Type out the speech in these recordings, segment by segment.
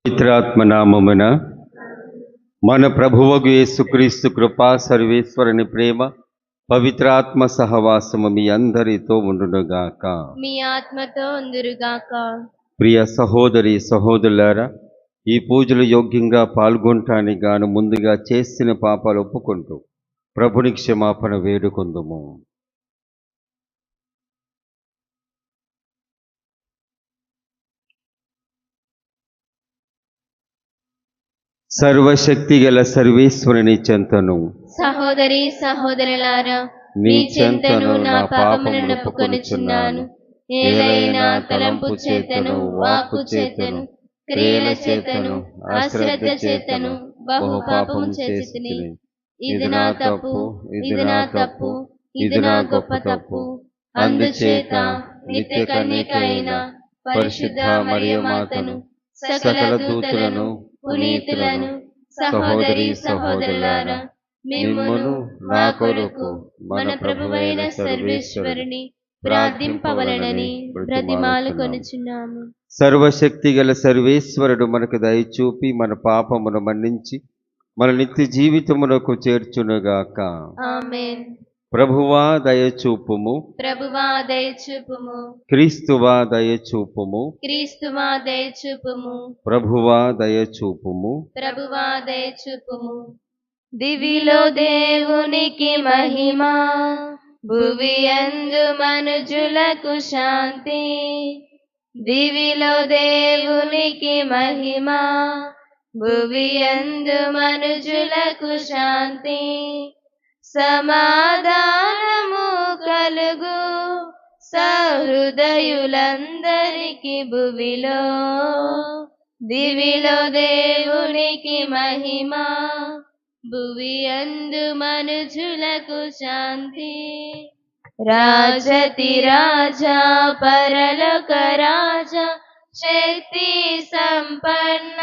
పవిత్రాత్మ నామమున మన ప్రభువగు యేసుక్రీస్తు కృపా సర్వేశ్వరుని ప్రేమ పవిత్రాత్మ సహవాసము మీ అందరితో ఉండునుగాక. మీ ఆత్మతో ఉందురుగాక. ప్రియ సహోదరి సహోదరులారా, ఈ పూజలు యోగ్యంగా పాల్గొనటానికి గాను ముందుగా చేసిన పాపాలు ఒప్పుకుంటూ ప్రభుని క్షమాపణ వేడుకొందుము. సర్వశక్తి గల సర్వేశ్వరుని చెంతను సహోదరి సహోదరులారా, మీ చెంతను నా పాపములను ఒప్పుకొనుచున్నాను. ఏలైనా తలంపు చేతను, వాక్కు చేతను, క్రియల చేతను, అశ్రద్ధ చేతను బహు పాపము చేసితిని. ఇది నా తప్పు, ఇది నా తప్పు, ఇది నా గొప్ప తప్పు. అందుచేత నిత్య కన్యక అయిన పరిశుద్ధ మరియ మాతను, సకల దూతలను, పునీతులను, సహోదరి సహోదరులారా, మిమ్మును నా కొరకు మన ప్రభువైన సర్వేశ్వరుని ప్రార్థింపవలెనని బ్రతిమాలుకొనుచున్నాము. సర్వశక్తి గల సర్వేశ్వరుడు మనకు దయచూపి మన పాపమును మన్నించి మన నిత్య జీవితమునకు చేర్చునుగాక. ఆమేన్. ప్రభువా దయచూపుము, ప్రభువా దయచూపుము, క్రీస్తువా దయచూపుము, క్రీస్తువా దయచూపుము, ప్రభువా దయచూపుము. ప్రభువా దయచూపుము. దివిలో దేవునికి మహిమ, భువియందు మనుజులకు శాంతి. దివిలో దేవునికి మహిమ, భువియందు మనుజులకు శాంతి. సమాధానము కలుగు సహృదయులందరికి భువిలో. దివిలో దేవునికి మహిమ, భువియందు మనుజులకు శాంతి. రాజతి రాజా పరలోక రాజా, శక్తి సంపన్న,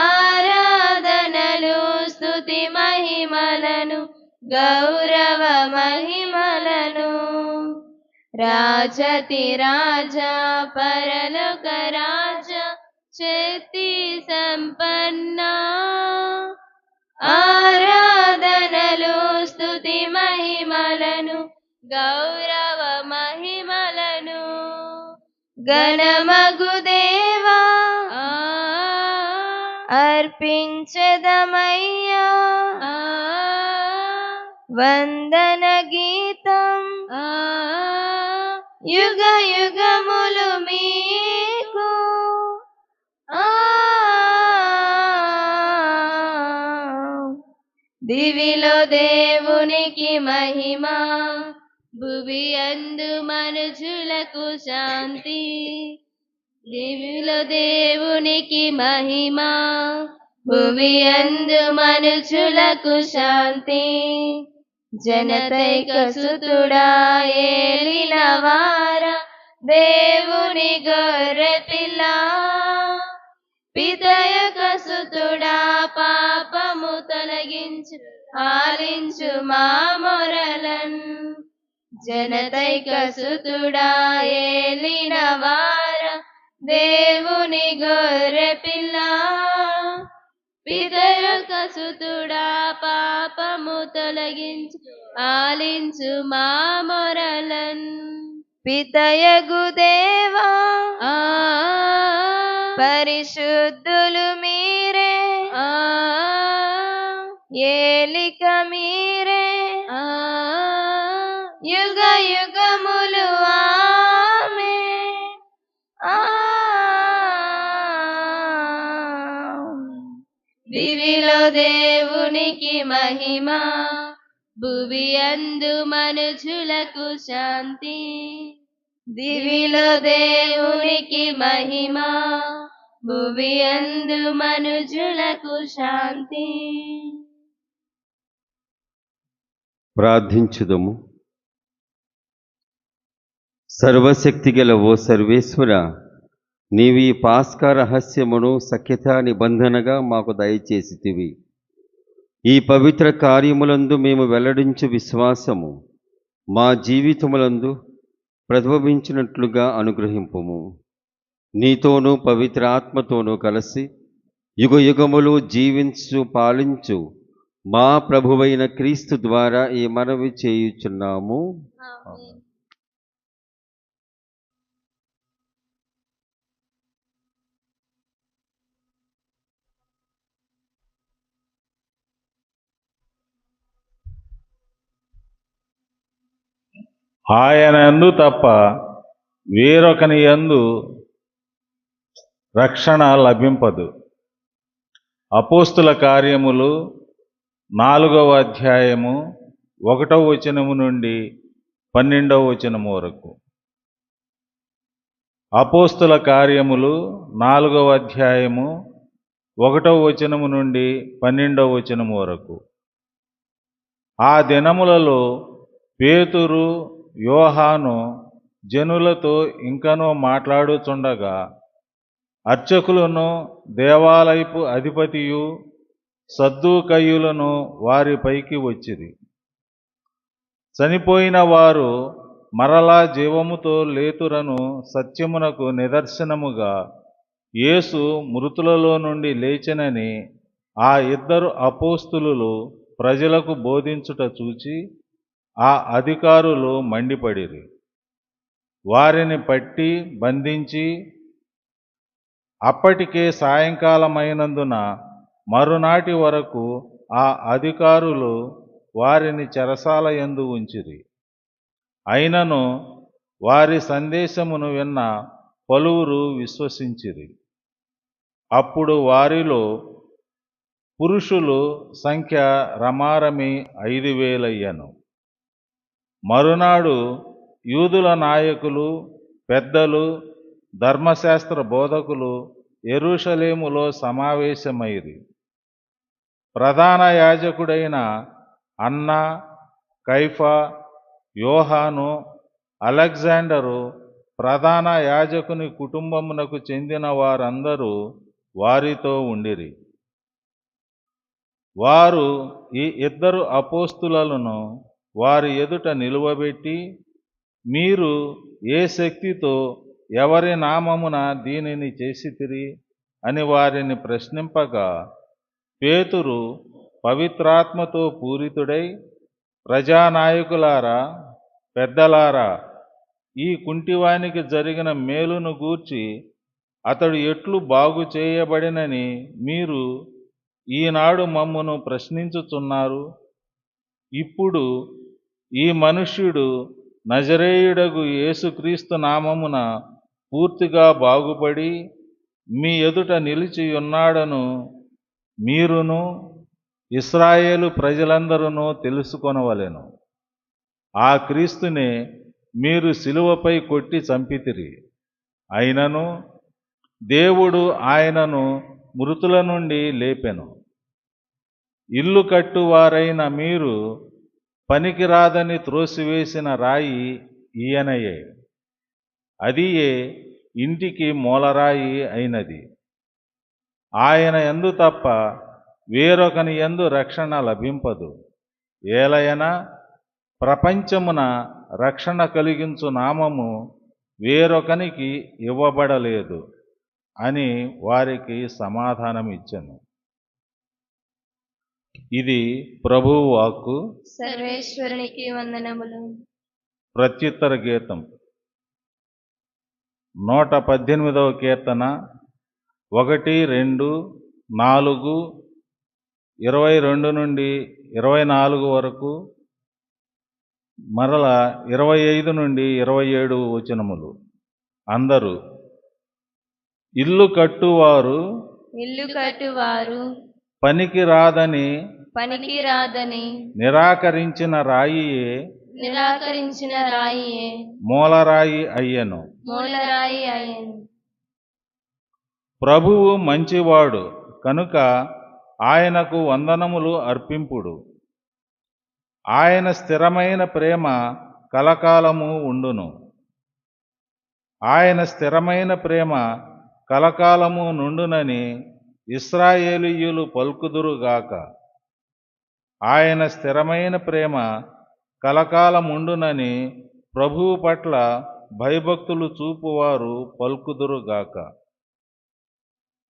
ఆరాధనలు స్తుతి మహిమలను, గౌరవ మహిమలను. రాజతి రాజా పరలోక రాజా, శక్తి సంపన్న, ఆరాధనలు స్తుతి మహిమలను, గౌరవ మహిమలను. గణమగు దేవా అర్పించదమయ్యా వందన గీతం, యుగ యుగములు మీకు. దివిలో దేవునికి మహిమ, భువియందు మనుజులకు శాంతి. దివిలో దేవునికి మహిమ, భువియందు మనుజులకు శాంతి. జనతైక సుతుడా ఏలిన వార, దేవుని గొర్రె పిల్ల. పితయొక సుతుడా పాపము తొలగించు, ఆలించు మా మొరలన్. జనతైక సుతుడా ఏలిన వార, దేవుని గొర్రె పిల్ల. పితయొక సుతుడా పాపము తొలగించు, ఆలించు మా మొరలన్. పితయగు దేవా పరిశుద్ధులు మీరే, ఏలిక మీరే, యుగ యుగములు ఆమేన్. దివిలో దేవునికి మహిమ, భువియందు మనుజులకు శాంతి. దివిలో దేవునికి మహిమ, భువియందు మనుజులకు శాంతి. ప్రార్థించుదము. సర్వశక్తి గల ఓ సర్వేశ్వర, నీవి పాస్కా రహస్యమును సఖ్యతా నిబంధనగా మాకు దయచేసితివి. ఈ పవిత్ర కార్యములందు మేము వెల్లడించు విశ్వాసము మా జీవితములందు ప్రతిబింబించినట్లుగా అనుగ్రహింపుము. నీతోనూ పవిత్ర ఆత్మతోనూ కలిసి యుగయుగములు జీవించు పాలించు మా ప్రభువైన క్రీస్తు ద్వారా ఈ మనవి చేయుచున్నాము. ఆమేన్. ఆయన యందు తప్ప వేరొకని యందు రక్షణ లభింపదు. అపోస్తుల కార్యములు 4వ అధ్యాయము 1వ వచనము నుండి 12వ వచనము వరకు. అపోస్తుల కార్యములు 4వ అధ్యాయము 1వ వచనము నుండి 12వ వచనము వరకు. ఆ దినములలో పేతురు యోహాను జనులతో ఇంకనూ మాట్లాడుచుండగా అర్చకులను దేవాలయపు అధిపతియు సద్దూకయ్యులను వారిపైకి వచ్చిరి. చనిపోయిన వారు మరలా జీవముతో లేతురను సత్యమునకు నిదర్శనముగా యేసు మృతులలో నుండి లేచెనని ఆ ఇద్దరు అపోస్తులు ప్రజలకు బోధించుట చూచి ఆ అధికారులు మండిపడిరి. వారిని పట్టి బంధించి అప్పటికే సాయంకాలమైనందున మరునాటి వరకు ఆ అధికారులు వారిని చెరసాల యందు ఉంచిరి. అయినను వారి సందేశమును విన్న పలువురు విశ్వసించిరి. అప్పుడు వారిలో పురుషులు సంఖ్య రమారమి 5,000 అయ్యను. మరునాడు యూదుల నాయకులు, పెద్దలు, ధర్మశాస్త్ర బోధకులు యెరూషలేములో సమావేశమైరి. ప్రధాన యాజకుడైన అన్న, కైఫా, యోహాను, అలెగ్జాండరు, ప్రధాన యాజకుని కుటుంబమునకు చెందిన వారందరూ వారితో ఉండిరి. వారు ఈ ఇద్దరు అపోస్తులను వారి ఎదుట నిలువబెట్టి, మీరు ఏ శక్తితో ఎవరి నామమున దీనిని చేసితిరి అని వారిని ప్రశ్నింపగా, పేతురు పవిత్రాత్మతో పూరితుడై, ప్రజానాయకులారా, పెద్దలారా, ఈ కుంటివానికి జరిగిన మేలును గూర్చి అతడు ఎట్లు బాగు చేయబడినని మీరు ఈనాడు మమ్మును ప్రశ్నించుచున్నారు. ఇప్పుడు ఈ మనుష్యుడు నజరేయుడగు యేసుక్రీస్తు నామమున పూర్తిగా బాగుపడి మీ ఎదుట నిలిచి ఉన్నాడను మీరును ఇశ్రాయేలు ప్రజలందరూ తెలుసుకొనవలెను. ఆ క్రీస్తునే మీరు సిలువపై కొట్టి చంపితిరి. అయినను దేవుడు ఆయనను మృతుల నుండి లేపెను. ఇల్లు కట్టువారైన మీరు పనికిరాదని త్రోసివేసిన రాయి ఈయనయే. అదియే ఇంటికి మూలరాయి అయినది. ఆయన యందు తప్ప వేరొకని యందు రక్షణ లభింపదు. ఏలయనా ప్రపంచమున రక్షణ కలిగించు నామము వేరొకనికి ఇవ్వబడలేదు అని వారికి సమాధానమిచ్చెను. ఇది ప్రభువు వాక్కు. సర్వేశ్వరునికి వందనములు. ప్రత్యుత్తర గీతం 118వ కీర్తన 1, 2, 4, 22 నుండి 24 వరకు, మరల 25 నుండి 27 వచనములు. అందరూ ఇల్లు కట్టువారు పనికి రాదని నిరాకరించిన రాయియే మూలరాయి అయ్యెను. ప్రభువు మంచివాడు కనుక ఆయనకు వందనములు అర్పింపుడు. ఆయన స్థిరమైన ప్రేమ కలకాలము ఉండును. ఆయన స్థిరమైన ప్రేమ కలకాలము నుండునని ఇశ్రాయేలీయులు పలుకుదురుగాక. ఆయన స్థిరమైన ప్రేమ కలకాలముండునని ప్రభువు పట్ల భయభక్తులు చూపువారు పలుకుదురుగాక.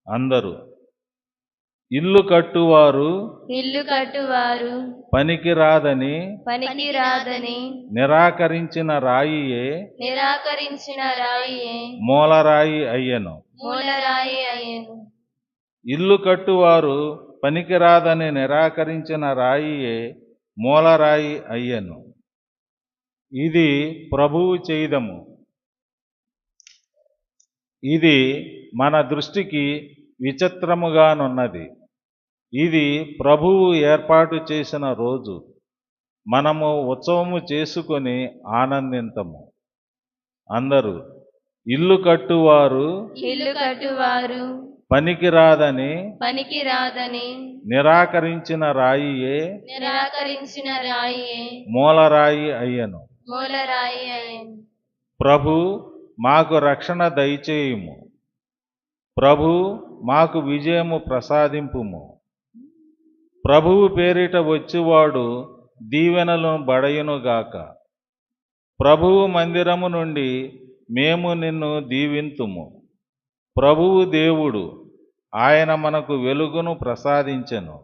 అందరూ ఇల్లు కట్టువారు ఇల్లు కట్టువారు పనికిరాదని పనికిరాదని నిరాకరించిన రాయియే నిరాకరించిన రాయియే మూలరాయి అయ్యెను. మూలరాయి అయ్యెను. ఇల్లు కట్టువారు పనికిరాదని నిరాకరించిన రాయియే మూలరాయి అయ్యెను. ఇది ప్రభువు చేయుదము. ఇది మన దృష్టికి విచిత్రముగానున్నది. ఇది ప్రభువు ఏర్పాటు చేసిన రోజు. మనము ఉత్సవము చేసుకొని ఆనందింతము. అందరూ ఇల్లు కట్టువారు ఇల్లు కట్టువారు పనికిరాదని పనికిరాదని నిరాకరించిన రాయియే నిరాకరించిన రాయియే మూలరాయి అయ్యెను. మూలరాయి అయ్యెను. ప్రభు మాకు రక్షణ దయచేయుము. ప్రభు మాకు విజయము ప్రసాదింపుము. ప్రభువు పేరిట వచ్చువాడు దీవెనలను బడయునుగాక. ప్రభువు మందిరము నుండి మేము నిన్ను దీవింతుము. ప్రభువు దేవుడు, ఆయన మనకు వెలుగును ప్రసాదించెను.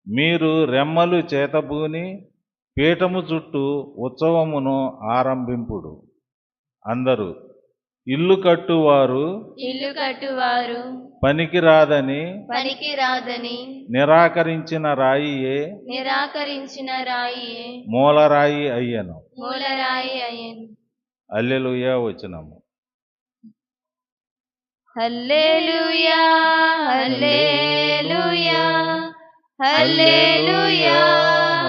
మీరు రెమ్మలు చేతబూని పీఠము చుట్టూ ఉత్సవమును ఆరంభింపుడు. అందరూ ఇల్లు కట్టువారు ఇల్లు కట్టువారు పనికిరాదని పనికిరాదని నిరాకరించిన రాయియే నిరాకరించిన రాయియే మూలరాయి అయ్యెను. మూలరాయి అయ్యెను. హల్లెలూయా వచనము. హల్లెలూయా హల్లెలూయా హల్లెలూయా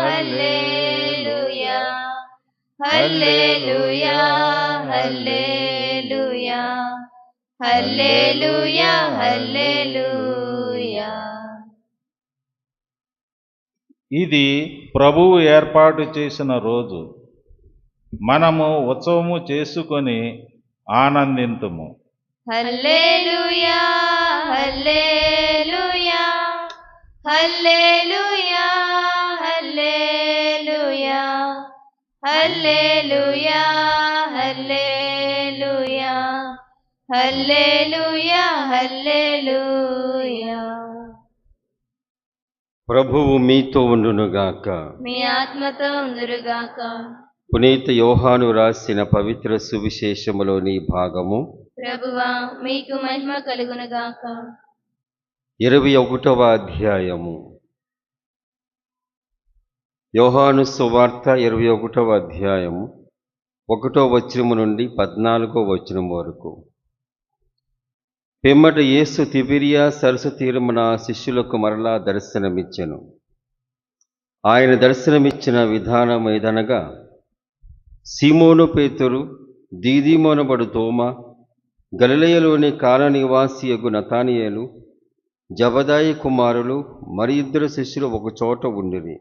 హల్లెలూయా హల్లెలూయా హల్లెలూయా హల్లెలూయా హల్లెలూయా. ఇది ప్రభువు ఏర్పాటు చేసిన రోజు. మనము ఉత్సవము చేసుకొని ఆనందింతుము. హల్లెలూయా హల్లెలూయా హల్లెలూయా హల్లెలూయా హల్లెలూయా హల్లెలూయా హల్లెలూయా హల్లెలూయా. ప్రభువు మీతో ఉండునుగాక. మీ ఆత్మతో ఉందురుగాక. పునీత యోహాను రాసిన పవిత్ర సువిశేషములోని భాగము ప్రభువా మీకు మహిమ కలుగునుగాక. 21వ అధ్యాయము. యోహాను సువార్త 21వ అధ్యాయము 1వ వచనము నుండి 14వ వచనం వరకు. పిమ్మట యేసు తిబిరియా సరస్సు తీరమున శిష్యులకు మరలా దర్శనమిచ్చెను. ఆయన దర్శనమిచ్చిన విధానం ఏదనగా, సీమోను పేతురు, దీదీమోనబడు తోమ, గలిలయలోని కాన నివాసియగు నతానియేలు, జబదాయి కుమారులు మరి 2 శిష్యులు ఒక చోట ఉండిరి.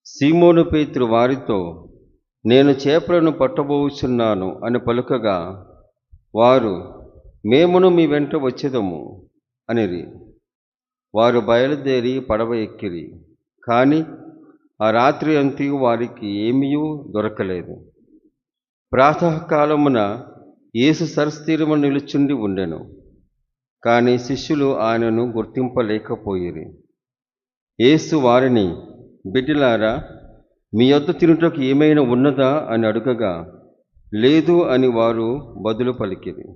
సీమోను పేతురు వారితో, నేను చేపలను పట్టబోచున్నాను అని పలుకగా, వారు, మేమును మీ వెంట వచ్చేదము అనిరి. వారు బయలుదేరి పడవ ఎక్కిరి. కానీ ఆ రాత్రి అంతయు వారికి ఏమీ దొరకలేదు. ప్రాతకాలమున యేసు సరస్సు నిలుచుండి ఉండెను. కానీ శిష్యులు ఆయనను గుర్తింపలేకపోయిరి. యేసు వారిని, బిడ్డలారా, మీ యొద్ద తినుటకు ఏమైనా ఉన్నదా అని అడుగగా, లేదు అని వారు బదులు పలికిరి.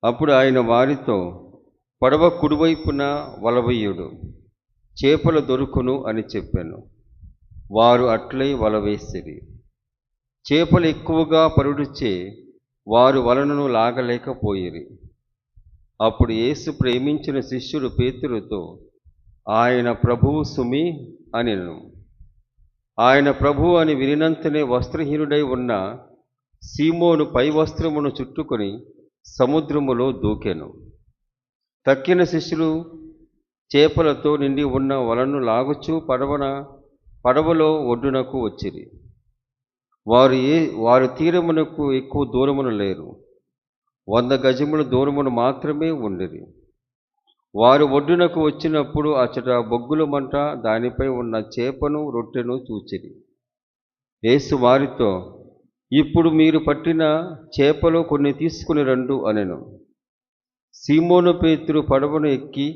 అప్పుడు ఆయన వారితో, పడవ కుడివైపున వలవేయుడు, చేపలు దొరుకును అని చెప్పాను. వారు అట్లే వలవేసిరి. చేపలు ఎక్కువగా పరుడుచే వారు వలనను లాగలేకపోయిరి. అప్పుడు యేసు ప్రేమించిన శిష్యుడు పేతురుతో, ఆయన ప్రభువు సుమి అనెను. ఆయన ప్రభువు అని వినినంతనే వస్త్రహీనుడై ఉన్న సీమోను పై వస్త్రమును చుట్టుకొని సముద్రములో దూకెను. తక్కిన శిష్యులు చేపలతో నిండి ఉన్న వలను లాగుచూ పడవలో ఒడ్డునకు వచ్చిరి. వారు తీరమునకు ఎక్కువ దూరమున లేరు, 100 గజముల దూరమును మాత్రమే ఉండిరి. వారు ఒడ్డునకు వచ్చినప్పుడు అచ్చట బొగ్గుల మంట, దానిపై ఉన్న చేపను రొట్టెను చూచిరి. యేసు వారితో, ఇప్పుడు మీరు పట్టిన చేపలు కొన్ని తీసుకుని రండు అనెను. సీమోను పేతురు పడవను ఎక్కి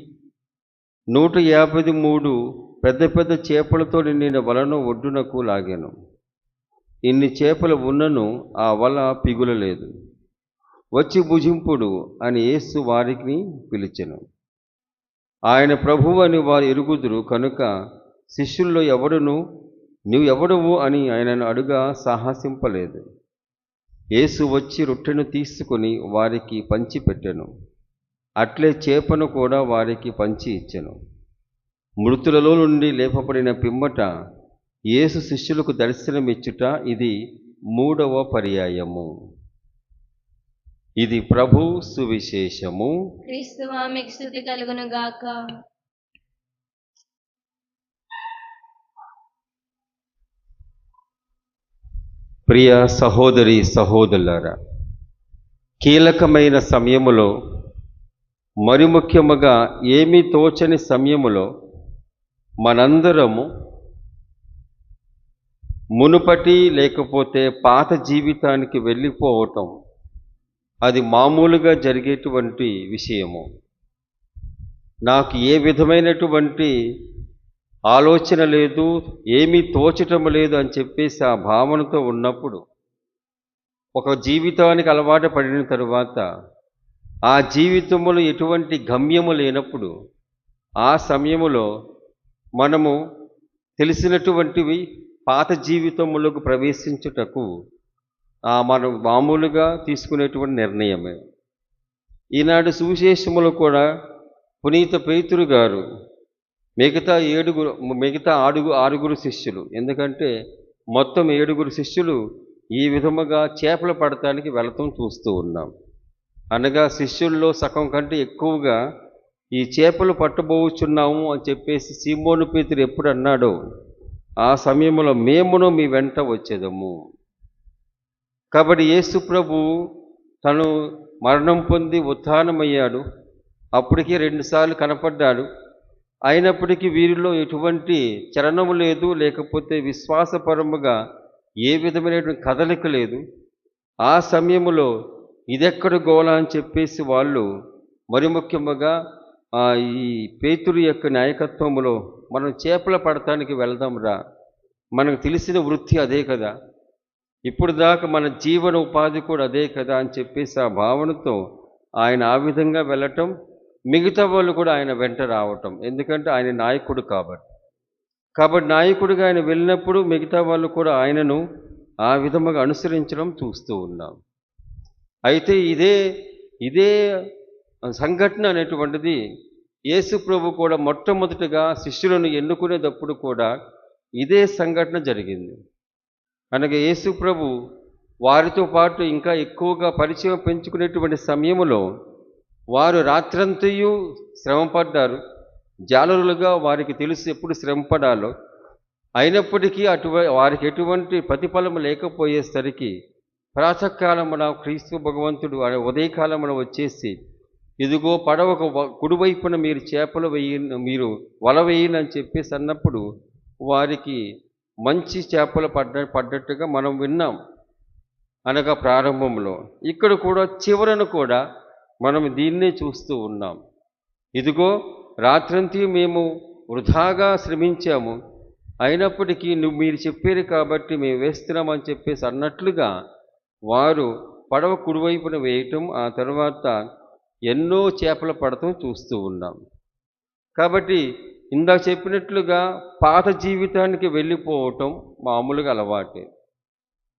153 పెద్ద పెద్ద చేపలతో నిండిన వలను ఒడ్డునకు లాగాను. ఇన్ని చేపలు ఉన్నను ఆ వల పిగులలేదు. వచ్చి భుజింపుడు అని యేసు వారిని పిలిచెను. ఆయన ప్రభువు అని వారు ఎరుగుదురు కనుక శిష్యుల్లో ఎవడును నీవు ఎవడవు అని ఆయనను అడుగా సాహసింపలేదు. యేసు వచ్చి రొట్టెను తీసుకొని వారికి పంచిపెట్టెను. అట్లే చేపను కూడా వారికి పంచి ఇచ్చెను. మృతులలో నుండి లేపబడిన పిమ్మట యేసు శిష్యులకు దర్శనమిచ్చుట ఇది 3వ పర్యాయము. ఇది ప్రభు సువిశేషము. క్రీస్తువా మీకు స్తుతి కలుగును గాక. ప్రియ సహోదరి సహోదరులారా, కీలకమైన సమయములో, మరి ముఖ్యముగా ఏమీ తోచని సమయములో మనందరము మునుపటి లేకపోతే పాత జీవితానికి వెళ్ళిపోవటం అది మామూలుగా జరిగేటువంటి విషయము. నాకు ఏ విధమైనటువంటి ఆలోచన లేదు, ఏమీ తోచటం లేదు అని చెప్పేసి ఆ భావనతో ఉన్నప్పుడు, ఒక జీవితానికి అలవాటు పడిన తరువాత ఆ జీవితంలో ఎటువంటి గమ్యము లేనప్పుడు ఆ సమయములో మనము తెలిసినటువంటివి పాత జీవితములకు ప్రవేశించుటకు మనం మామూలుగా తీసుకునేటువంటి నిర్ణయమే. ఈనాడు సువిశేషములో కూడా పునీత పేతురు గారు మిగతా ఆరుగురు శిష్యులు, ఎందుకంటే మొత్తం 7 శిష్యులు ఈ విధముగా చేపలు పడటానికి వెళతాం చూస్తూ ఉన్నాం. అనగా శిష్యుల్లో సగం కంటే ఎక్కువగా ఈ చేపలు పట్టబోచున్నాము అని చెప్పేసి సీమోను పేతురు ఎప్పుడు అన్నాడో ఆ సమయంలో మేమును మీ వెంట వచ్చేదము. కాబట్టి యేసు ప్రభు తను మరణం పొంది ఉత్థానమయ్యాడు. అప్పటికే 2 సార్లు కనపడ్డాడు. అయినప్పటికీ వీరిలో ఎటువంటి చలనము లేదు, లేకపోతే విశ్వాసపరముగా ఏ విధమైనటువంటి కదలిక లేదు. ఆ సమయంలో ఇదెక్కడ గోళ అని చెప్పేసి వాళ్ళు మరి ముఖ్యముగా ఈ పేతురు యొక్క నాయకత్వంలో మనం చేపల పడటానికి వెళ్దాం రా, మనకు తెలిసిన వృత్తి అదే కదా, ఇప్పుడు దాకా మన జీవన ఉపాధి కూడా అదే కదా అని చెప్పేసి ఆ భావనతో ఆయన ఆ విధంగా వెళ్ళటం, మిగతా వాళ్ళు కూడా ఆయన వెంట రావటం. ఎందుకంటే ఆయన నాయకుడు కాబట్టి నాయకుడిగా ఆయన వెళ్ళినప్పుడు మిగతా వాళ్ళు కూడా ఆయనను ఆ విధముగా అనుసరించడం చూస్తూ ఉన్నాం. అయితే ఇదే సంఘటన అనేటువంటిది యేసు ప్రభు కూడా మొట్టమొదటిగా శిష్యులను ఎన్నుకునేటప్పుడు కూడా ఇదే సంఘటన జరిగింది. అనగా యేసు ప్రభు వారితో పాటు ఇంకా ఎక్కువగా పరిచయం పెంచుకునేటువంటి సమయంలో వారు రాత్రంతయు శ్రమపడ్డారు. జాలరులుగా వారికి తెలుసు ఎప్పుడు శ్రమపడాలో. అయినప్పటికీ వారికి ఎటువంటి ప్రతిఫలం లేకపోయేసరికి ప్రాతకాలమున క్రీస్తు భగవంతుడు ఉదయకాలమున వచ్చేసి, ఇదిగో పడవకు కుడివైపున మీరు చేపలు మీరు వల వేయనని చెప్పేసి అన్నప్పుడు వారికి మంచి చేపలు పడ్డట్టుగా మనం విన్నాం. అనగా ప్రారంభంలో ఇక్కడ కూడా చివరను కూడా మనం దీన్నే చూస్తూ ఉన్నాం. ఇదిగో రాత్రంతా మేము వృధాగా శ్రమించాము, అయినప్పటికీ మీరు చెప్పారు కాబట్టి మేము వేస్తున్నామని చెప్పేసి అన్నట్లుగా వారు పడవ కుడివైపున వేయటం, ఆ తర్వాత ఎన్నో చేపలు పడటం చూస్తూ ఉన్నాం. కాబట్టి ఇందాక చెప్పినట్లుగా పాత జీవితానికి వెళ్ళిపోవటం మామూలుగా అలవాటే.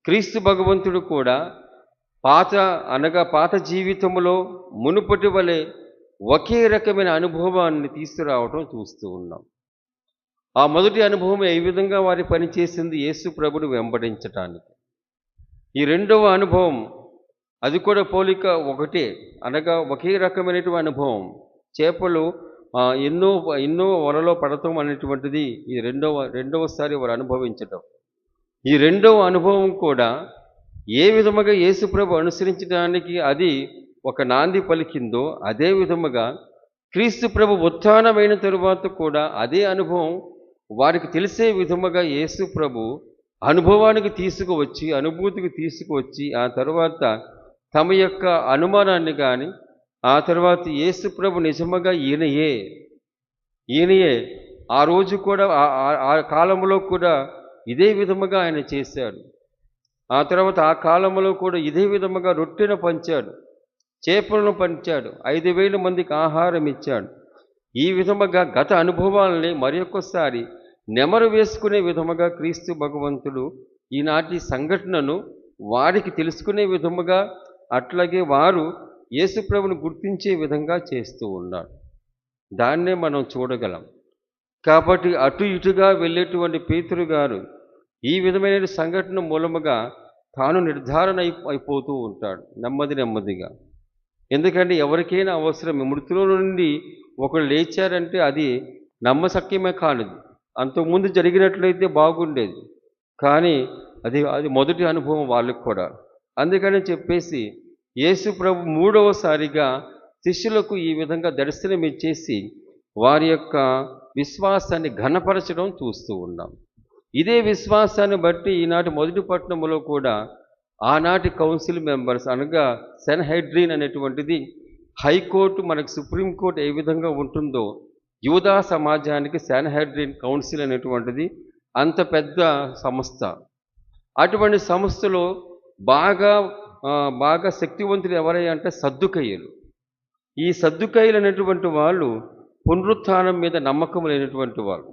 క్రీస్తు భగవంతుడు కూడా పాత జీవితంలో మునుపటి వలె ఒకే రకమైన అనుభవాన్ని తీసుకురావటం చూస్తూ ఉన్నాం. ఆ మొదటి అనుభవం ఏ విధంగా వారి పనిచేసింది యేసు ప్రభుని వెంబడించటానికి. ఈ రెండవ అనుభవం అది కూడా పోలిక ఒకటే, అనగా ఒకే రకమైనటువంటి అనుభవం. చేపలు ఎన్నో వలలో పడటం అనేటువంటిది ఈ రెండవసారి వారు అనుభవించటం. ఈ రెండవ అనుభవం కూడా ఏ విధముగా యేసు ప్రభు అనుసరించడానికి అది ఒక నాంది పలికిందో అదే విధముగా క్రీస్తు ప్రభు ఉత్థానమైన తరువాత కూడా అదే అనుభవం వారికి తెలిసే విధముగా యేసు ప్రభు అనుభవానికి తీసుకువచ్చి, అనుభూతికి తీసుకువచ్చి, ఆ తర్వాత తమ యొక్క అనుమానాన్ని కానీ, ఆ తర్వాత యేసు ప్రభు నిజముగా ఈయనయే ఆ రోజు కూడా ఆ కాలంలో కూడా ఇదే విధముగా ఆయన చేశాడు. ఆ తర్వాత ఆ కాలంలో కూడా ఇదే విధముగా రొట్టెను పంచాడు, చేపలను పంచాడు, 5,000 మందికి ఆహారం ఇచ్చాడు. ఈ విధముగా గత అనుభవాలని మరొకసారి నెమరు వేసుకునే విధముగా క్రీస్తు భగవంతుడు ఈనాటి సంఘటనను వారికి తెలుసుకునే విధముగా, అట్లాగే వారు యేసుప్రభుని గుర్తించే విధంగా చేస్తూ ఉన్నాడు. దాన్నే మనం చూడగలం. కాబట్టి అటు ఇటుగా వెళ్ళేటువంటి పేతురు గారు ఈ విధమైన సంఘటన మూలముగా తాను నిర్ధారణ అయిపోతూ ఉంటాడు నెమ్మదిగా. ఎందుకంటే ఎవరికైనా అవసరం, మృతుల నుండి ఒకరు లేచారంటే అది నమ్మశక్యమే కానిది. అంతకుముందు జరిగినట్లయితే బాగుండేది, కానీ అది మొదటి అనుభవం వాళ్ళకు కూడా. అందుకని చెప్పేసి యేసు ప్రభు మూడవసారిగా శిష్యులకు ఈ విధంగా దర్శనమిచ్చేసి వారి యొక్క విశ్వాసాన్ని ఘనపరచడం చూస్తూ ఉన్నాం. ఇదే విశ్వాసాన్ని బట్టి ఈనాటి మొదటి పట్టణంలో కూడా ఆనాటి కౌన్సిల్ మెంబర్స్, అనగా సెన్హెడ్రిన్ అనేటువంటిది హైకోర్టు, మనకు సుప్రీంకోర్టు ఏ విధంగా ఉంటుందో యూదా సమాజానికి సెన్హెడ్రిన్ కౌన్సిల్ అనేటువంటిది అంత పెద్ద సంస్థ. అటువంటి సంస్థలో బాగా శక్తివంతులు ఎవరంటే సద్దుకయ్యలు. ఈ సద్దుకయ్యలు అనేటువంటి వాళ్ళు పునరుత్థానం మీద నమ్మకం లేనటువంటి వాళ్ళు.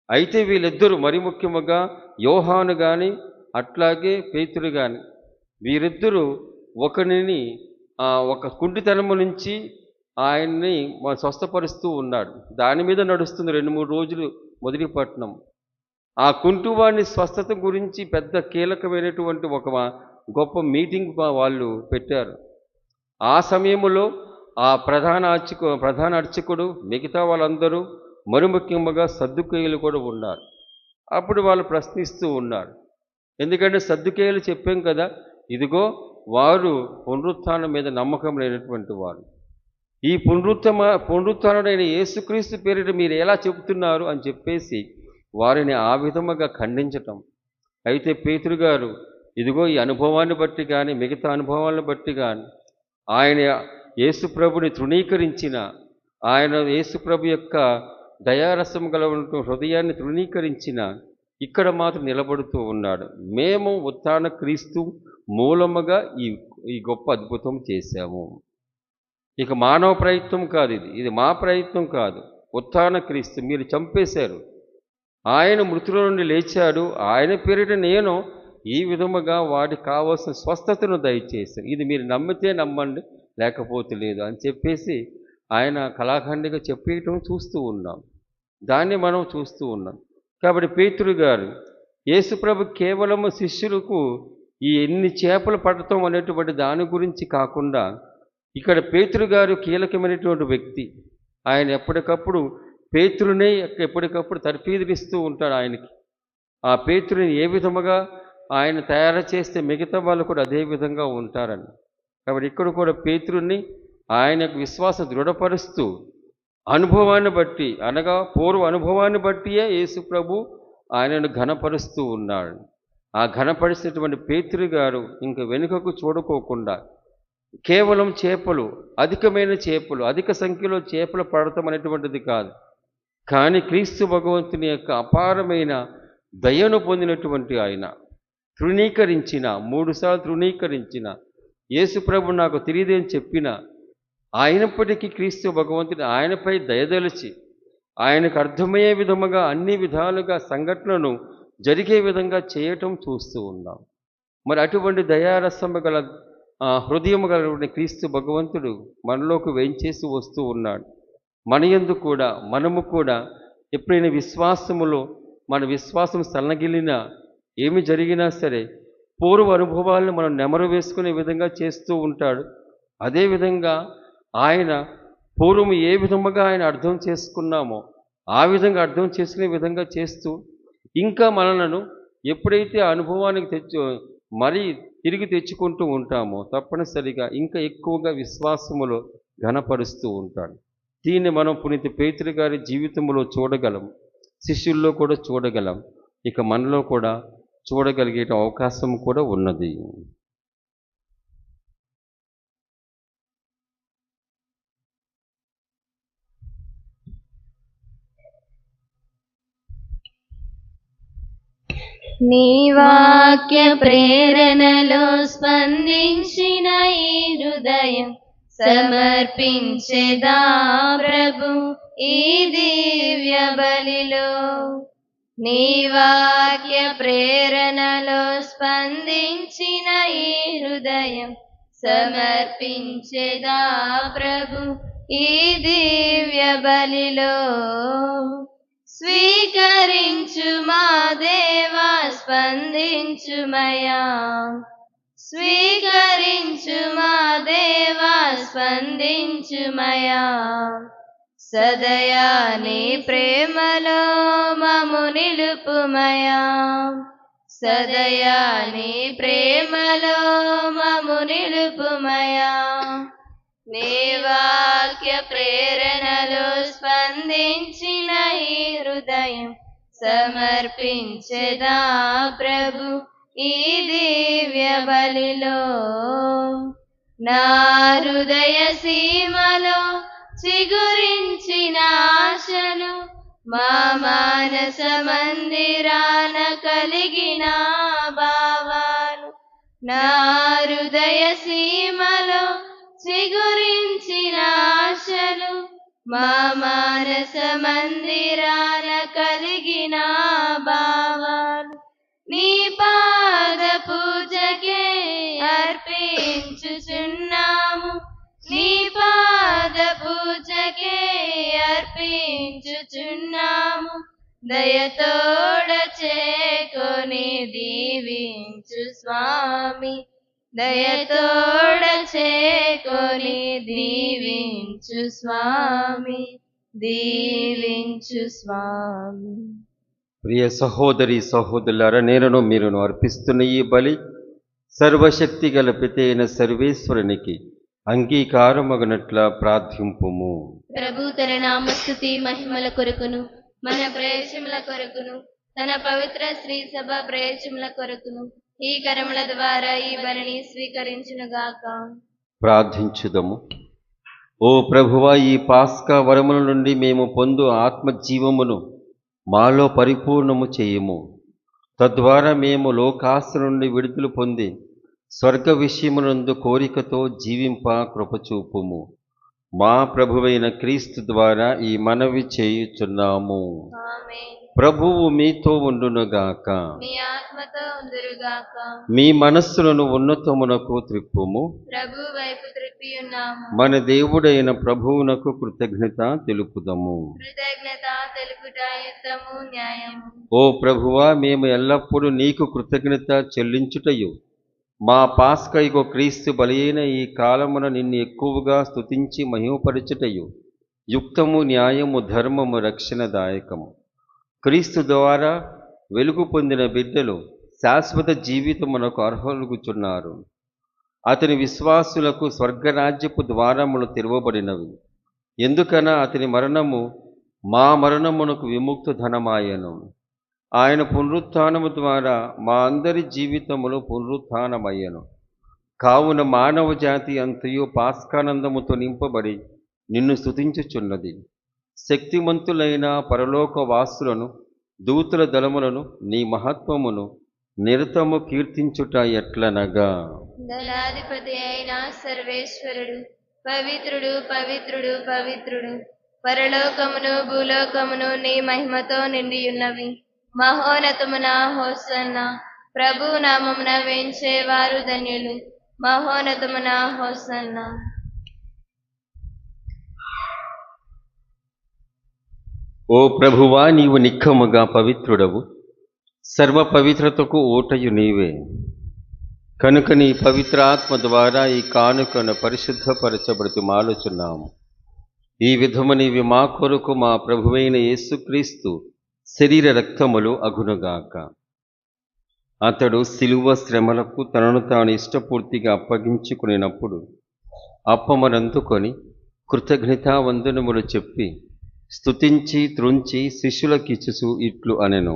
అయితే వీళ్ళిద్దరూ మరి ముఖ్యముగా యోహాను కానీ అట్లాగే పేతురు కానీ, వీరిద్దరూ ఒకరిని ఒక కుంటితనము నుంచి ఆయన్ని స్వస్థపరుస్తూ ఉన్నాడు. దాని మీద నడుస్తుంది 2-3 రోజులు మొదటి పట్టణం. ఆ కుంటువాడిని స్వస్థత గురించి పెద్ద కీలకమైనటువంటి ఒక గొప్ప మీటింగ్ వాళ్ళు పెట్టారు. ఆ సమయంలో ఆ ప్రధాన అర్చకుడు మిగతా వాళ్ళందరూ మరి ముఖ్యంగా సద్దుకేయులు కూడా ఉన్నారు. అప్పుడు వాళ్ళు ప్రశ్నిస్తూ ఉన్నారు. ఎందుకంటే సద్దుకేయులు చెప్పాం కదా, వారు పునరుత్థానం మీద నమ్మకం లేనటువంటి వారు. ఈ పునరుత్థానుడైన యేసుక్రీస్తు పేరిట మీరు ఎలా చెబుతున్నారు అని చెప్పేసి వారిని ఆ విధముగా ఖండించటం. అయితే పేతురు గారు ఈ అనుభవాన్ని బట్టి కానీ మిగతా అనుభవాలను బట్టి కానీ ఆయన యేసుప్రభుని తృణీకరించిన, ఆయన యేసుప్రభు యొక్క దయారసం గల హృదయాన్ని తృణీకరించిన ఇక్కడ మాత్రం నిలబడుతూ ఉన్నాడు. మేము ఉత్థాన క్రీస్తు మూలముగా ఈ గొప్ప అద్భుతం చేశాము. ఇక మానవ ప్రయత్నం కాదు, ఇది మా ప్రయత్నం కాదు. ఉత్థాన క్రీస్తు మీరు చంపేశారు, ఆయన మృతుల నుండి లేచాడు, ఆయన పేరిట నేను ఈ విధముగా వాటికి కావాల్సిన స్వస్థతను దయచేశాను. ఇది మీరు నమ్మితే నమ్మండి, లేకపోతే లేదు అని చెప్పేసి ఆయన కళాఖండిగా చెప్పేయటం చూస్తూ ఉన్నాం. దాన్ని మనం చూస్తూ ఉన్నాం. కాబట్టి పేతురు గారు యేసుప్రభు కేవలము శిష్యులకు ఈ ఎన్ని చేపలు పడటం అనేటువంటి దాని గురించి కాకుండా, ఇక్కడ పేతురు గారు కీలకమైనటువంటి వ్యక్తి. ఆయన ఎప్పటికప్పుడు పేతురునే ఎప్పటికప్పుడు తర్ఫీదునిస్తూ ఉంటాడు ఆయనకి. ఆ పేతురుని ఏ విధముగా ఆయన తయారు చేస్తే మిగతా వాళ్ళు కూడా అదే విధంగా ఉంటారని. కాబట్టి ఇక్కడ కూడా పేతురుని ఆయన విశ్వాసం దృఢపరుస్తూ అనుభవాన్ని బట్టి, అనగా పూర్వ అనుభవాన్ని బట్టియే యేసు ప్రభు ఆయనను ఘనపరుస్తూ ఉన్నాడు. ఆ ఘనపరిచినటువంటి పేతురు గారు ఇంక వెనుకకు చూడుకోకుండా కేవలం చేపలు, అధికమైన చేపలు, అధిక సంఖ్యలో చేపలు పడటం అనేటువంటిది కాదు, కానీ క్రీస్తు భగవంతుని యొక్క అపారమైన దయను పొందినటువంటి ఆయన తృణీకరించిన, 3 సార్లు తృణీకరించిన, యేసుప్రభు నాకు తెలియదని చెప్పిన అయినప్పటికీ క్రీస్తు భగవంతుని ఆయనపై దయదలిచి ఆయనకు అర్థమయ్యే విధముగా అన్ని విధాలుగా సంఘటనను జరిగే విధంగా చేయటం చూస్తూ ఉన్నాం. మరి అటువంటి దయారసము గల హృదయము గల క్రీస్తు భగవంతుడు మనలోకి వేంచేసి వస్తూ ఉన్నాడు. మనయందు కూడా మనము కూడా ఎప్పుడైనా విశ్వాసములో మన విశ్వాసం సన్నగిలినా, ఏమి జరిగినా సరే పూర్వ అనుభవాలను మనం నెమరు వేసుకునే విధంగా చేస్తూ ఉంటాడు. అదేవిధంగా ఆయన పూర్వము ఏ విధముగా ఆయన అర్థం చేసుకున్నామో ఆ విధంగా అర్థం చేసుకునే విధంగా చేస్తూ ఇంకా మనలను ఎప్పుడైతే ఆ అనుభవానికి మరీ తిరిగి తెచ్చుకుంటూ ఉంటామో తప్పనిసరిగా ఇంకా ఎక్కువగా విశ్వాసములో ఘనపరుస్తూ ఉంటాడు. దీన్ని మనం పునీత పేతురు గారి జీవితంలో చూడగలం, శిష్యుల్లో కూడా చూడగలం, ఇక మనలో కూడా చూడగలిగే అవకాశం కూడా ఉన్నది. నీ వాక్య ప్రేరణలో స్పందించిన ఈ హృదయం సమర్పించేదా ప్రభు ఈ దివ్య బలిలో. నీ వాక్య ప్రేరణలో స్పందించిన ఈ హృదయం సమర్పించేదా ప్రభు ఈ దివ్య బలిలో. స్వీకరించు మా దేవా స్పందించుమయా, స్వీకరించు మా దేవా స్పందించుమయా. సదయా నీ ప్రేమలో మము నిలుపుమయా, సదయా నీ ప్రేమలో మము నిలుపుమయా. నీ వాక్య ప్రేరణలో స్పందించిన ఈ హృదయం సమర్పించెదా ప్రభు ఈ దివ్య బలిలో. నా హృదయ సీమలో చిగురించిన ఆశలు మా మానస మందిరాన కలిగిన భావాలు. నా హృదయ సీమలో చిగురించిన ఆశలు మా మానస మందిరాన కలిగిన భావాలు. నీ పాద పూజకే అర్పించుచున్నాము, నీ పాద పూజకే అర్పించుచున్నాము. దయతోడ చేకొని దీవించు స్వామి, దయతోడ చేకొని దీవించు స్వామి, దీవించు స్వామి. ప్రియ సహోదరి సహోదరులారా, నేనును మీరును అర్పిస్తున్న ఈ బలి సర్వశక్తి గల పిత అయిన సర్వేశ్వరునికి అంగీకారమగునట్ల ప్రార్థింపుము. ప్రభు తన నామస్తుతి మహిమల కొరకును మన ప్రయోజనముల కొరకును తన పవిత్ర శ్రీ సభ ప్రయోజనముల కొరకును ఈ కరముల ద్వారా ఈ బలిని స్వీకరించునుగాక. ప్రార్థించుదము. ఓ ప్రభువా, ఈ పాస్కా వరముల నుండి మేము పొందు ఆత్మజీవమును మాలో పరిపూర్ణము చేయుము. తద్వారా మేము లోకాశ నుండి విడుదల పొంది స్వర్గ విషయమునందు కోరికతో జీవింప కృపచూపుము. మా ప్రభువైన క్రీస్తు ద్వారా ఈ మనవి చేయుచున్నాము. ఆమేన్. ప్రభువు మీతో ఉండునుగాక. మీ ఆత్మతో ఉందురుగాక. మీ మనస్సులను ఉన్నతమునకు త్రిప్పుము. ప్రభు వైపు త్రిప్పి ఉన్నాము. మన దేవుడైన ప్రభువునకు కృతజ్ఞత తెలుపుదము. కృతజ్ఞత తెలుపుట యుక్తము న్యాయము. ఓ ప్రభువా, మేము ఎల్లప్పుడూ నీకు కృతజ్ఞత చెల్లించుటయు మా పాస్కైగో క్రీస్తు బలైన ఈ కాలమున నిన్ను ఎక్కువగా స్తుతించి మహిమపరచుటయు యుక్తము న్యాయము ధర్మము రక్షణదాయకము. క్రీస్తు ద్వారా వెలుగు పొందిన బిడ్డలు శాశ్వత జీవితమునకు అర్హులుగుచున్నారు. అతని విశ్వాసులకు స్వర్గరాజ్యపు ద్వారములు తెరవబడినవి. ఎందుకన అతని మరణము మా మరణమునకు విముక్త ధనమాయను. ఆయన పునరుత్థానము ద్వారా మా అందరి జీవితములు పునరుత్థానమయ్యను. కావున మానవ జాతి అంతయు పాస్కానందముతో నింపబడి నిన్ను స్తుతించుచున్నది. శక్తిమంతులైన పరలోక వాసులను దూతల దళములను నీ మహత్వమును నిరతము కీర్తించుట ఎట్లనగా, దళాధిపతి అయిన సర్వేశ్వరుడు పవిత్రుడు పవిత్రుడు పవిత్రుడు, పరలోకమును భూలోకమును నీ మహిమతో నిండియున్నవి. మహోన్నతమున హోసన్నా. ప్రభు నామమున వేంచేవారు ధన్యులు. మహోన్నతమున హోసన్నా. ఓ ప్రభువా, నీవు నిక్కముగా పవిత్రుడవు, సర్వ పవిత్రతకు ఊటయు నీవే. కనుక నీ పవిత్రాత్మ ద్వారా ఈ కానుకను పరిశుద్ధపరచబడుతూ మాలుచున్నాము. ఈ విధము నీవి మా కొరకు మా ప్రభువైన యేసుక్రీస్తు శరీర రక్తములు అగునుగాక. అతడు శిలువ శ్రమలకు తనను తాను ఇష్టపూర్తిగా అప్పగించుకునేటప్పుడు అప్పమనందుకొని కృతజ్ఞతావందనములు చెప్పి స్తుతించి త్రుంచి శిష్యులకిచ్చుచు ఇట్లు అనెను.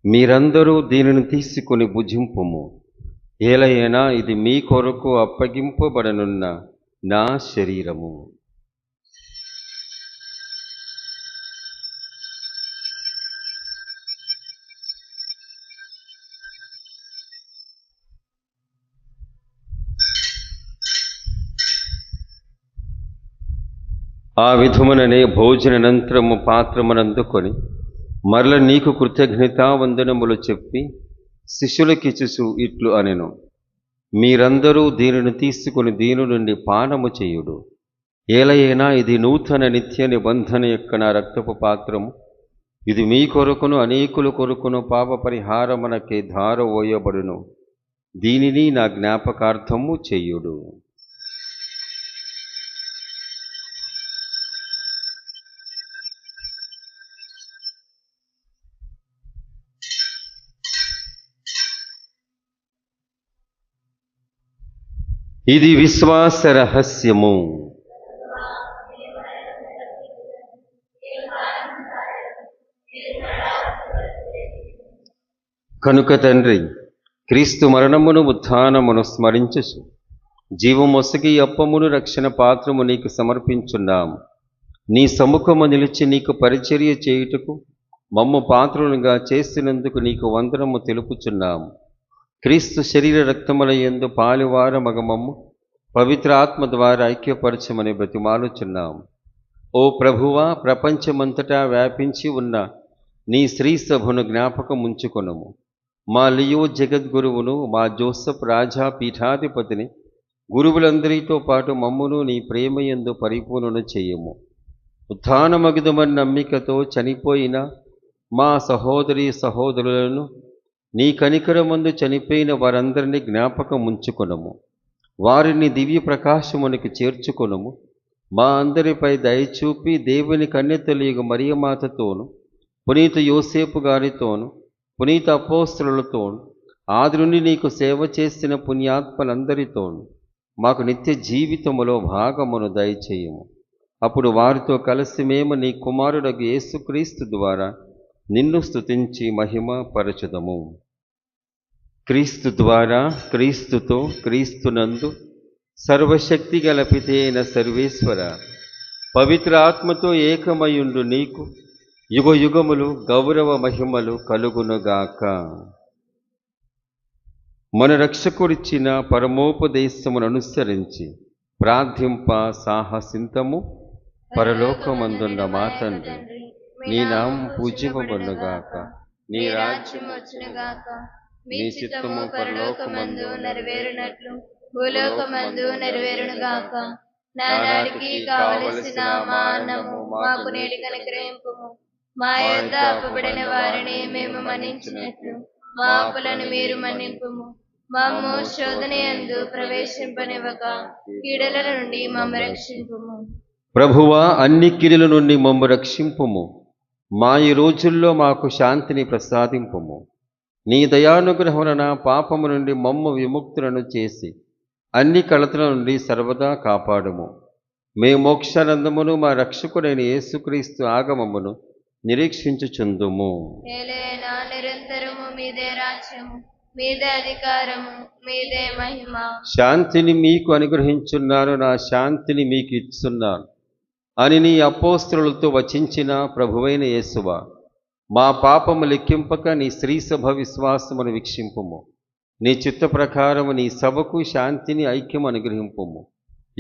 మీరందరూ దీనిని తీసుకొని భుజింపుము. ఏలైనా ఇది మీ కొరకు అప్పగింపబడనున్న నా శరీరము. ఆ విధముననే భోజనానంతరము పాత్రమునందుకొని మరల నీకు కృతజ్ఞతావందనములు చెప్పి శిష్యులకిచ్చుచు ఇట్లు అనెను, మీరందరూ దీనిని తీసుకొని దీని నుండి పానము చేయుడు. ఏలైనా ఇది నూతన నిత్య నిబంధన యొక్క నా రక్తపు పాత్రము. ఇది మీ కొరకును అనేకుల కొరకును పాప పరిహారమునకే ధారవోయబడును. దీనిని నా జ్ఞాపకార్థము చేయుడు. ఇది విశ్వాస రహస్యము. కనుక తండ్రి, క్రీస్తు మరణమును ఉత్థానమును స్మరించుచు జీవమొసగి అప్పమును రక్షణ పాత్రము నీకు సమర్పించున్నాం. నీ సముఖము నిలిచి నీకు పరిచర్య చేయుటకు మమ్ము పాత్రులుగా చేసినందుకు నీకు వందనము తెలుపుచున్నాం. క్రీస్తు శరీర రక్తముల యందు పాలువార మగమమ్ము పవిత్ర ఆత్మ ద్వారా ఐక్యపరచమని బ్రతిమాలుచున్నాం. ఓ ప్రభువా, ప్రపంచమంతటా వ్యాపించి ఉన్న నీ శ్రీ సభను జ్ఞాపకం ఉంచుకొనుము. మా లియో జగద్గురువును, మా జోసఫ్ రాజా పీఠాధిపతిని, గురువులందరితో పాటు మమ్మును నీ ప్రేమయందు పరిపూర్ణ చేయము. ఉత్థానమగుదమని నమ్మికతో చనిపోయిన మా సహోదరి సహోదరులను, నీ కనికరమందు చనిపోయిన వారందరినీ జ్ఞాపకం ఉంచుకొనము. వారిని దివ్య ప్రకాశమునికి చేర్చుకొనుము. మా అందరిపై దయచూపి దేవుని కన్యతలియగు మరియమాతతోను, పునీత యోసేపు గారితోను, పునీత అపోస్తలులతోను, ఆది నుండి నీకు సేవ చేసిన పుణ్యాత్మలందరితోను మాకు నిత్య జీవితములో భాగమును దయచేయము. అప్పుడు వారితో కలిసి మేము నీ కుమారుడగు యేసుక్రీస్తు ద్వారా నిన్ను స్తుతించి మహిమ పరచుదము. క్రీస్తు ద్వారా, క్రీస్తుతో, క్రీస్తునందు సర్వశక్తి గల పితైన సర్వేశ్వర, పవిత్ర ఆత్మతో ఏకమయుండు నీకు యుగ యుగములు గౌరవ మహిమలు కలుగునుగాక. మన రక్షకుడిచ్చిన పరమోపదేశమును అనుసరించి ప్రార్థింప సాహసింతము. పరలోకమందున్న మా తండ్రి, నీ నామం పూజింపబడునుగాక. నీ రాజ్యం వచ్చునుగాక. మీ చిత్తము పరలోకమందు నెరవేరునట్లు భూలోకమందు నెరవేరునుగాక. నానాడికి కావలసిన మా అన్నము మాకు నేటి కనుగ్రహింపుము. మా యొద్ద అప్పుబడిన వారిని మేము మన్నించినట్లు మా అప్పులను మీరు మన్నింపుము. మమ్ము శోధనయందు ప్రవేశింపనివ్వక కీడుల నుండి మమ్ము రక్షింపుము. ప్రభువా, అన్ని కీడుల నుండి మమ్ము రక్షింపుము. మా ఈ రోజుల్లో మాకు శాంతిని ప్రసాదింపుము. నీ దయానుగ్రహమున పాపము నుండి మమ్ము విముక్తులను చేసి అన్ని కలతల నుండి సర్వదా కాపాడుము. మేము మోక్షానందమును మా రక్షకుడైన యేసుక్రీస్తు ఆగమమును నిరీక్షించుచుందుము. ఏలైనా నిరంతరము మీదే రాజ్యము, మీదే అధికారము, మీదే మహిమ. శాంతిని మీకు అనుగ్రహించున్నాను, నా శాంతిని మీకు ఇస్తున్నాను అని నీ అపోస్తలులతో వచించిన ప్రభువైన యేసువా, మా పాపము లెక్కింపక నీ శ్రీసభ విశ్వాసమును వీక్షింపుము. నీ చిత్త ప్రకారము నీ సభకు శాంతిని ఐక్యము అనుగ్రహింపుము.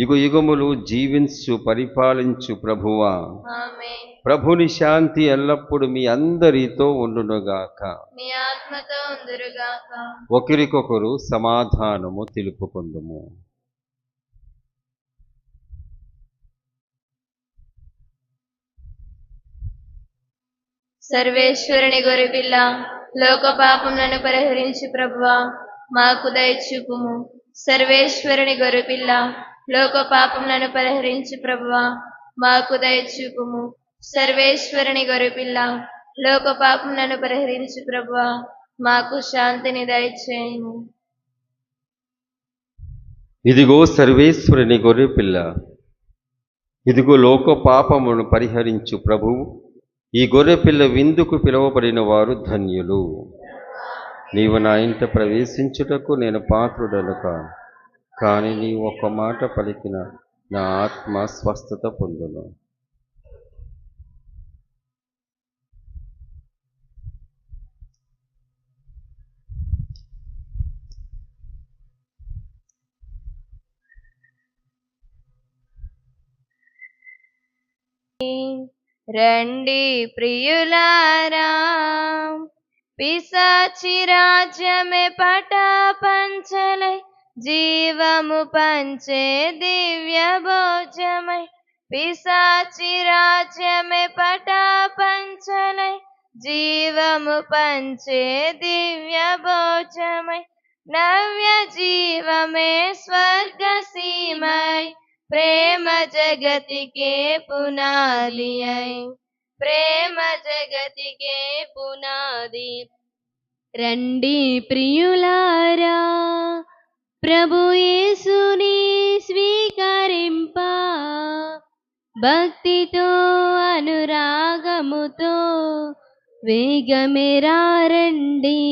యుగ యుగములు జీవించు పరిపాలించు ప్రభువా, ఆమేన్. ప్రభుని శాంతి ఎల్లప్పుడూ మీ అందరితో ఉండునుగాక. మీ ఆత్మతో ఉందురుగాక. ఒకరికొకరు సమాధానము తెలుపుకుందుము. సర్వేశ్వరుని గొర్రెపిల్ల, లోక పాపములను పరిహరించు ప్రభువా, మాకు దయచూపుము. సర్వేశ్వరుని గొర్రెపిల్ల, లోక పాపములను పరిహరించు ప్రభువా, మాకు దయచూపుము. సర్వేశ్వరుని గొర్రెపిల్ల, లోక పాపములను పరిహరించు ప్రభువా, మాకు శాంతిని దయచేయము. ఇదిగో సర్వేశ్వరుని గొర్రెపిల్ల, ఇదిగో లోక పాపమును పరిహరించు ప్రభువు. ఈ గొర్రెపిల్ల విందుకు పిలువబడిన వారు ధన్యులు. నీవు నా ఇంట ప్రవేశించుటకు నేను పాత్రుడను కాను, కానీ నీవు ఒక్క మాట పలికిన నా ఆత్మ స్వస్థత పొందును. రండి ప్రియులారా, పిశాచి రాజ్యమే పటాపంచలై జీవము పంచే దివ్య భోజమై. పిశాచి రాజ్యమే పటాపంచలై జీవము పంచే దివ్య భోజమై. నవ్య జీవమే స్వర్గ సీమై, ప్రేమ జగతికే పునాది అయి. ప్రేమ జగతికే పునాది. రండి ప్రియులారా, ప్రభు యేసుని స్వీకరింప, భక్తితో అనురాగముతో వేగమేరా రండి,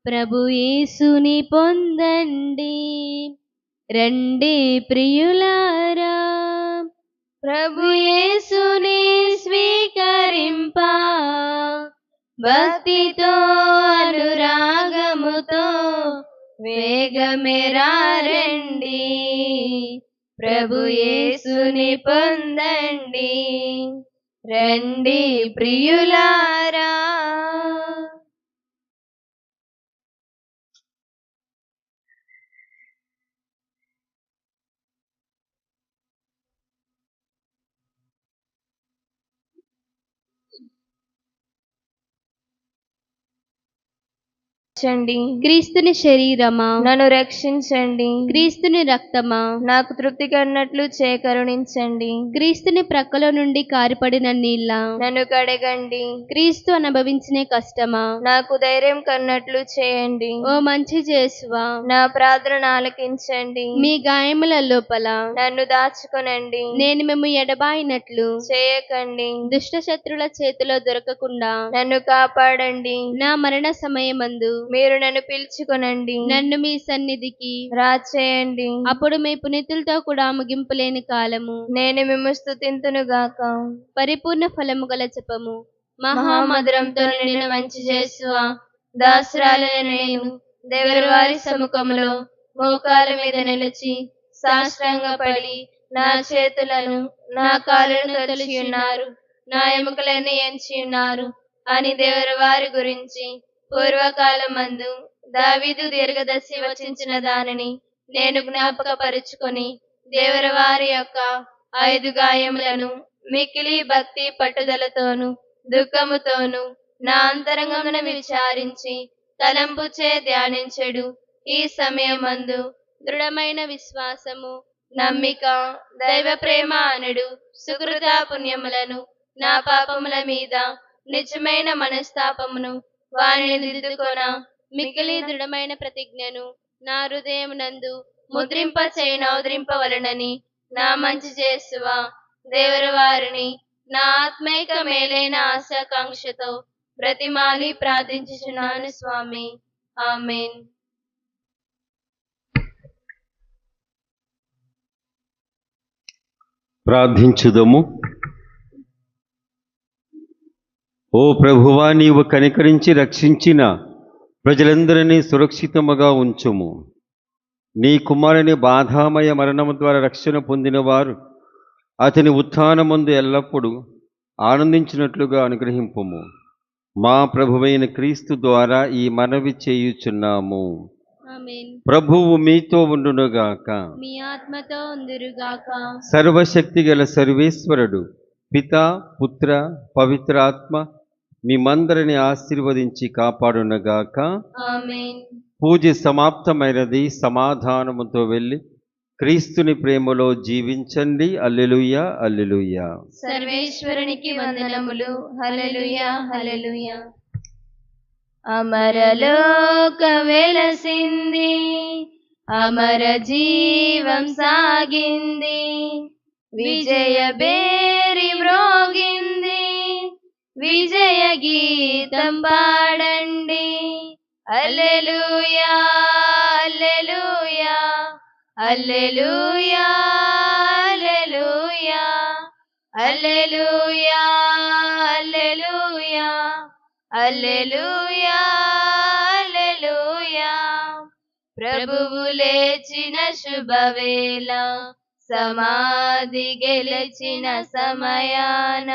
ప్రభు యేసుని పొందండి. రండి ప్రియులారా, ప్రభు యేసుని స్వీకరింప, భక్తితో అనురాగముతో వేగమేరా రండి, ప్రభు యేసుని పొందండి. రండి ప్రియులారా. క్రీస్తుని శరీరమా నన్ను రక్షించండి. క్రీస్తుని రక్తమా నాకు తృప్తి కన్నట్లు చేకరుణించండి. క్రీస్తుని ప్రక్కలో నుండి కారిపడిన నీళ్ళ నన్ను కడగండి. క్రీస్తు అనుభవించిన కష్టమా నాకు ధైర్యం కన్నట్లు చేయండి. ఓ మంచి యేసువా, నా ప్రార్థన ఆలకించండి. మీ గాయముల లోపల నన్ను దాచుకొనండి. నేను మేము ఎడబాయినట్లు చేయకండి. దుష్ట శత్రుల చేతిలో దొరకకుండా నన్ను కాపాడండి. నా మరణ సమయమందు మీరు నన్ను పిలుచుకొనండి. నన్ను మీ సన్నిధికి రాచేయండి. అప్పుడు మీ పునీతులతో కూడా ముగింపులేని కాలము నేను మిమ్ము స్తుతింతును గాక. పరిపూర్ణ ఫలము గల జపము. మహామధురంతో నిండిన మంచి యేసువా, దాసురాలైన నేను దేవరవారి సముఖములో మోకాల మీద నిలిచి సాష్టాంగపడి నా చేతులను నా కాళ్ళను తొలిచి ఉన్నారు, నా ఎముకలన్నీ ఎంచి ఉన్నారు అని దేవరవారి గురించి పూర్వకాలమందు దావీదు దీర్ఘదర్శి వచించిన దానిని నేను జ్ఞాపకపరుచుకొని దేవరవారి యొక్క 5 గాయములను మిక్కిలి భక్తి పట్టుదలతోను దుఃఖముతోను నా అంతరంగమున విచారించి తలంపుచే ధ్యానించెడు. ఈ సమయమందు దృఢమైన విశ్వాసము, నమ్మిక, దైవ ప్రేమ అనడు సుకృత పుణ్యములను, నా పాపముల మీద నిజమైన మనస్తాపమును వారిని దిద్దుకొన మిక్కిలి దృఢమైన ప్రతిజ్ఞను నా హృదయమునందు ముద్రింప చేయనౌద్రింపవలనని నా మంచి యేసువా దేవరవారిని నా ఆత్మైక మేలైన ఆశాకాంక్షతో బ్రతిమాలి ప్రార్థించుచున్నాను స్వామి. ఆమేన్. ప్రార్థించుదము. ఓ ప్రభువా, నీవు కనికరించి రక్షించిన ప్రజలందరినీ సురక్షితముగా ఉంచుము. నీ కుమారుని బాధామయ మరణము ద్వారా రక్షణ పొందిన వారు అతని ఉత్థానమందు ఎల్లప్పుడూ ఆనందించినట్లుగా అనుగ్రహింపుము. మా ప్రభువైన క్రీస్తు ద్వారా ఈ మనవి చేయుచున్నాము. ఆమేన్. ప్రభువు మీతో ఉండునుగాక. మీ ఆత్మతో ఉందురుగాక. సర్వశక్తి గల సర్వేశ్వరుడు పితా, పుత్ర, పవిత్రాత్మ మిమ్మందరిని ఆశీర్వదించి కాపాడునగాక. ఆమేన్. పూజ సమాప్తమైనది. సమాధానముతో వెళ్ళి క్రీస్తుని ప్రేమలో జీవించండి. హల్లెలూయా, హల్లెలూయా. సర్వేశ్వరునికి వందనములు. హల్లెలూయా, హల్లెలూయా. అమరలోక వెలసింది, అమర జీవం సాగింది, విజయ బేరి మ్రోగింది, విజయ గీతం పాడండి, హల్లెలూయా హల్లెలూయా హల్లెలూయా హల్లెలూయా హల్లెలూయా హల్లెలూయా హల్లెలూయా ప్రభువు లేచిన శుభవేళ సమాధి గెలిచిన సమయాన